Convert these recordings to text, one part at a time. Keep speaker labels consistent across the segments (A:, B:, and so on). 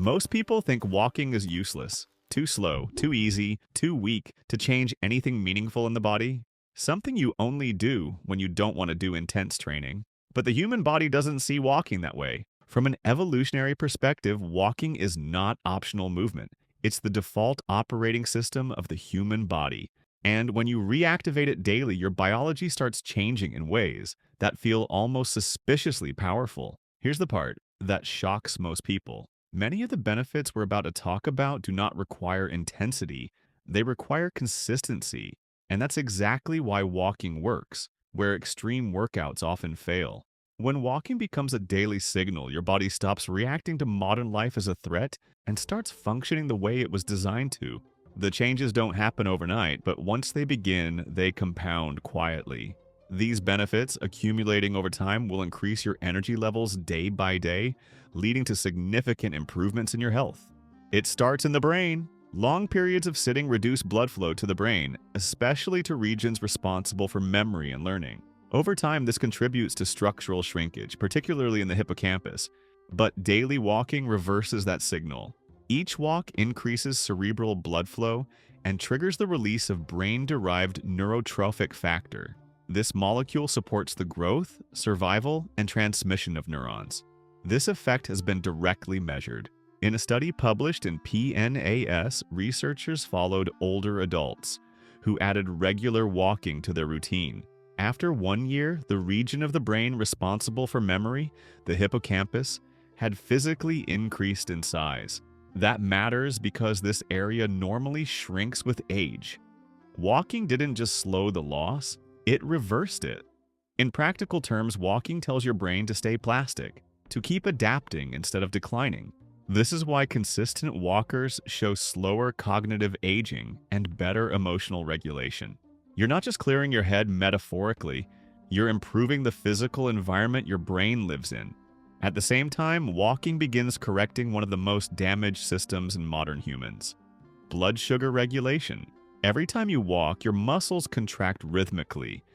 A: Most people think walking is useless, too slow, too easy, too weak to change anything meaningful in the body, something you only do when you don't want to do intense training. But the human body doesn't see walking that way. From an evolutionary perspective, walking is not optional movement. It's the default operating system of the human body. And when you reactivate it daily, your biology starts changing in ways that feel almost suspiciously powerful. Here's the part that shocks most people. Many of the benefits we're about to talk about do not require intensity, they require consistency. And that's exactly why walking works, where extreme workouts often fail. When walking becomes a daily signal, your body stops reacting to modern life as a threat and starts functioning the way it was designed to. The changes don't happen overnight, but once they begin, they compound quietly. These benefits, accumulating over time, will increase your energy levels day by day, leading to significant improvements in your health. It starts in the brain. Long periods of sitting reduce blood flow to the brain, especially to regions responsible for memory and learning. Over time, this contributes to structural shrinkage, particularly in the hippocampus. But daily walking reverses that signal. Each walk increases cerebral blood flow and triggers the release of brain-derived neurotrophic factor. This molecule supports the growth, survival, and transmission of neurons. This effect has been directly measured. In a study published in PNAS, researchers followed older adults who added regular walking to their routine. After 1 year, the region of the brain responsible for memory, the hippocampus, had physically increased in size. That matters because this area normally shrinks with age. Walking didn't just slow the loss, it reversed it. In practical terms, walking tells your brain to stay plastic, to keep adapting instead of declining. This is why consistent walkers show slower cognitive aging and better emotional regulation. You're not just clearing your head metaphorically, you're improving the physical environment your brain lives in. At the same time, walking begins correcting one of the most damaged systems in modern humans: blood sugar regulation. Every time you walk, your muscles contract rhythmically,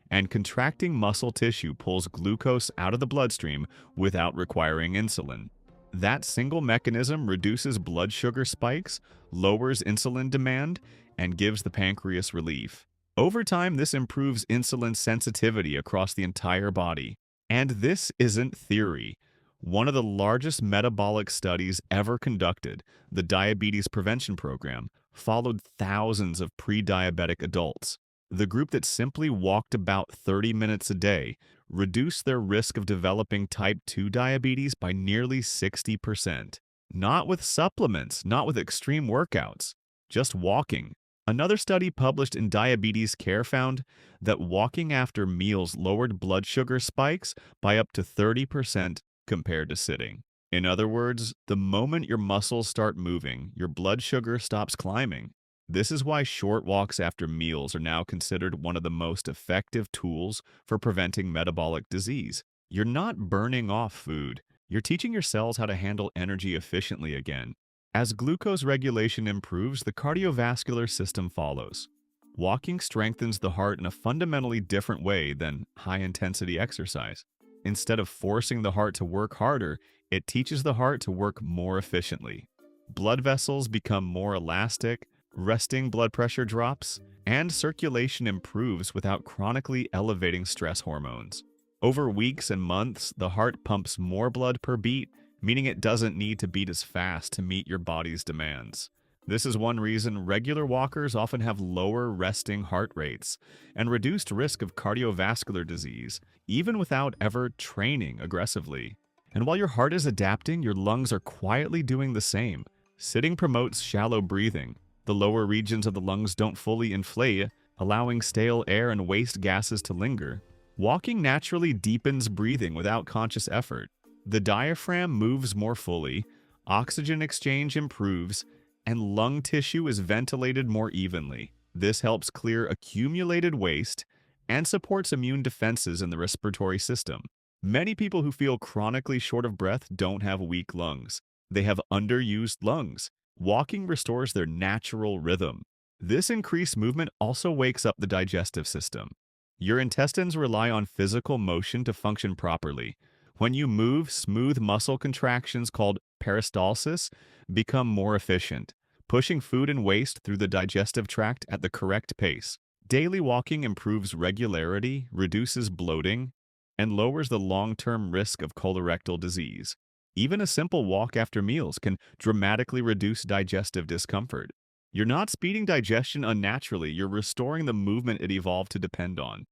A: and contracting muscle tissue pulls glucose out of the bloodstream without requiring insulin. That single mechanism reduces blood sugar spikes, lowers insulin demand, and gives the pancreas relief. Over time, this improves insulin sensitivity across the entire body. And this isn't theory. One of the largest metabolic studies ever conducted, the Diabetes Prevention Program, followed thousands of pre-diabetic adults. The group that simply walked about 30 minutes a day reduced their risk of developing type 2 diabetes by nearly 60%. Not with supplements, not with extreme workouts, just walking. Another study published in Diabetes Care found that walking after meals lowered blood sugar spikes by up to 30% compared to sitting. In other words, the moment your muscles start moving, your blood sugar stops climbing. This is why short walks after meals are now considered one of the most effective tools for preventing metabolic disease. You're not burning off food. You're teaching your cells how to handle energy efficiently again. As glucose regulation improves, the cardiovascular system follows. Walking strengthens the heart in a fundamentally different way than high-intensity exercise. Instead of forcing the heart to work harder, it teaches the heart to work more efficiently. Blood vessels become more elastic, resting blood pressure drops, and circulation improves without chronically elevating stress hormones. Over weeks and months, the heart pumps more blood per beat, meaning it doesn't need to beat as fast to meet your body's demands. This is one reason regular walkers often have lower resting heart rates and reduced risk of cardiovascular disease, even without ever training aggressively. And while your heart is adapting, your lungs are quietly doing the same. Sitting promotes shallow breathing. The lower regions of the lungs don't fully inflate, allowing stale air and waste gases to linger. Walking naturally deepens breathing without conscious effort. The diaphragm moves more fully, oxygen exchange improves, and lung tissue is ventilated more evenly. This helps clear accumulated waste and supports immune defenses in the respiratory system. Many people who feel chronically short of breath don't have weak lungs. They have underused lungs. Walking restores their natural rhythm. This increased movement also wakes up the digestive system. Your intestines rely on physical motion to function properly. When you move, smooth muscle contractions called peristalsis become more efficient, pushing food and waste through the digestive tract at the correct pace. Daily walking improves regularity, reduces bloating, and lowers the long-term risk of colorectal disease. Even a simple walk after meals can dramatically reduce digestive discomfort. You're not speeding digestion unnaturally, you're restoring the movement it evolved to depend on.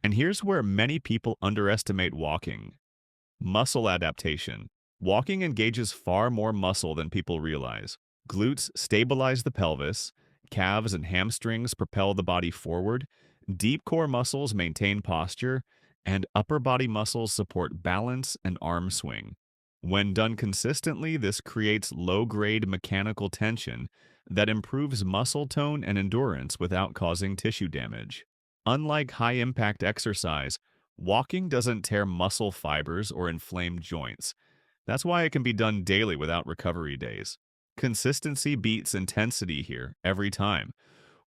A: And here's where many people underestimate walking. Muscle adaptation. Walking engages far more muscle than people realize. Glutes stabilize the pelvis, calves and hamstrings propel the body forward, deep core muscles maintain posture, and upper body muscles support balance and arm swing. When done consistently, this creates low-grade mechanical tension that improves muscle tone and endurance without causing tissue damage. Unlike high-impact exercise, walking doesn't tear muscle fibers or inflame joints. That's why it can be done daily without recovery days. Consistency beats intensity here every time.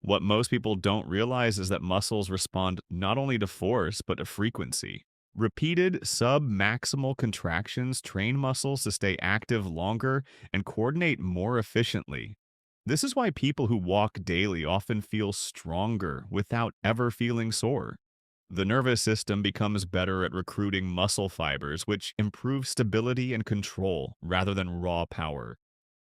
A: What most people don't realize is that muscles respond not only to force, but to frequency. Repeated sub-maximal contractions train muscles to stay active longer and coordinate more efficiently. This is why people who walk daily often feel stronger without ever feeling sore. The nervous system becomes better at recruiting muscle fibers, which improves stability and control rather than raw power.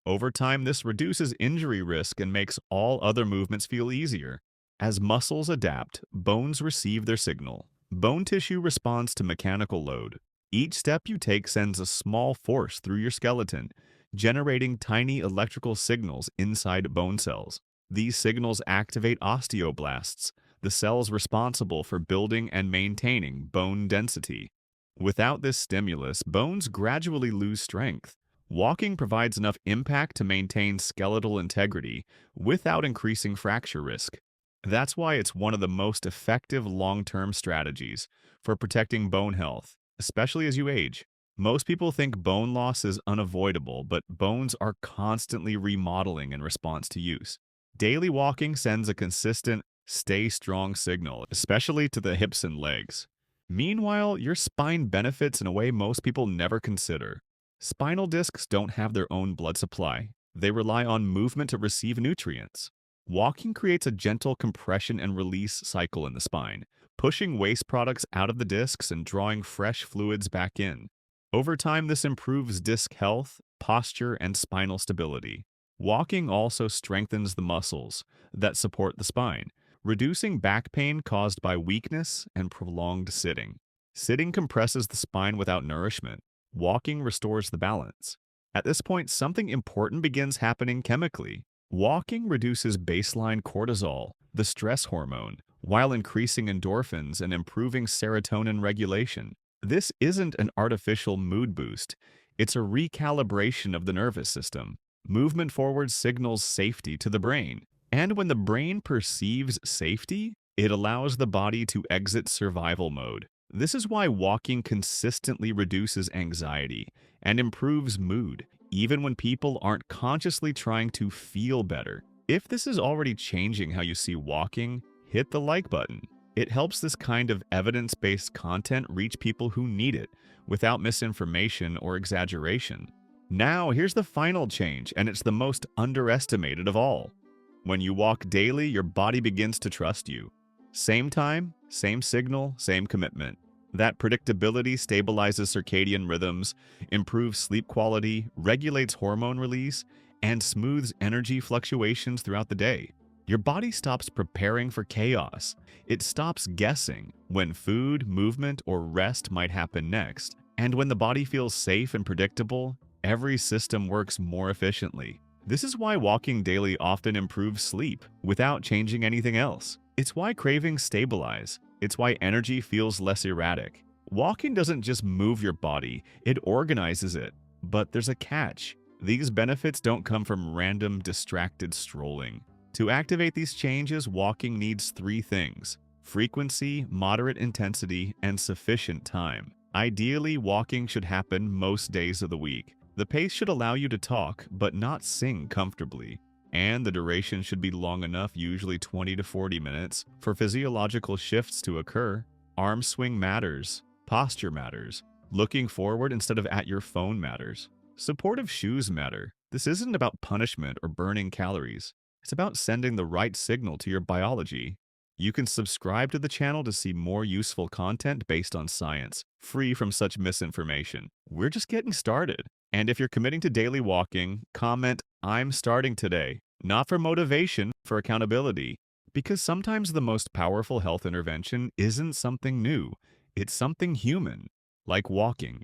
A: Over time, this reduces injury risk and makes all other movements feel easier. As muscles adapt, bones receive their signal. Bone tissue responds to mechanical load. Each step you take sends a small force through your skeleton, generating tiny electrical signals inside bone cells. These signals activate osteoblasts, the cells responsible for building and maintaining bone density. Without this stimulus, bones gradually lose strength. Walking provides enough impact to maintain skeletal integrity without increasing fracture risk. That's why it's one of the most effective long-term strategies for protecting bone health, especially as you age. Most people think bone loss is unavoidable, but bones are constantly remodeling in response to use. Daily walking sends a consistent, stay strong signal, especially to the hips and legs. Meanwhile, your spine benefits in a way most people never consider. Spinal discs don't have their own blood supply. They rely on movement to receive nutrients. Walking creates a gentle compression and release cycle in the spine, pushing waste products out of the discs and drawing fresh fluids back in. Over time, this improves disc health, posture, and spinal stability. Walking also strengthens the muscles that support the spine, reducing back pain caused by weakness and prolonged sitting. Sitting compresses the spine without nourishment. Walking restores the balance. At this point, something important begins happening chemically. Walking reduces baseline cortisol, the stress hormone, while increasing endorphins and improving serotonin regulation. This isn't an artificial mood boost. It's a recalibration of the nervous system. Movement forward signals safety to the brain. And when the brain perceives safety, it allows the body to exit survival mode. This is why walking consistently reduces anxiety and improves mood, even when people aren't consciously trying to feel better. If this is already changing how you see walking, hit the like button. It helps this kind of evidence-based content reach people who need it, without misinformation or exaggeration. Now, here's the final change, and it's the most underestimated of all. When you walk daily, your body begins to trust you. Same time, same signal, same commitment. That predictability stabilizes circadian rhythms, improves sleep quality, regulates hormone release, and smooths energy fluctuations throughout the day. Your body stops preparing for chaos. It stops guessing when food, movement, or rest might happen next. And when the body feels safe and predictable, every system works more efficiently. This is why walking daily often improves sleep without changing anything else. It's why cravings stabilize. It's why energy feels less erratic. Walking doesn't just move your body, it organizes it. But there's a catch. These benefits don't come from random, distracted strolling. To activate these changes, walking needs 3 things: frequency, moderate intensity, and sufficient time. Ideally, walking should happen most days of the week. The pace should allow you to talk, but not sing comfortably. And the duration should be long enough, usually 20 to 40 minutes, for physiological shifts to occur. Arm swing matters. Posture matters. Looking forward instead of at your phone matters. Supportive shoes matter. This isn't about punishment or burning calories. It's about sending the right signal to your biology. You can subscribe to the channel to see more useful content based on science, free from such misinformation. We're just getting started. And if you're committing to daily walking, comment, "I'm starting today." Not for motivation, for accountability. Because sometimes the most powerful health intervention isn't something new. It's something human, like walking.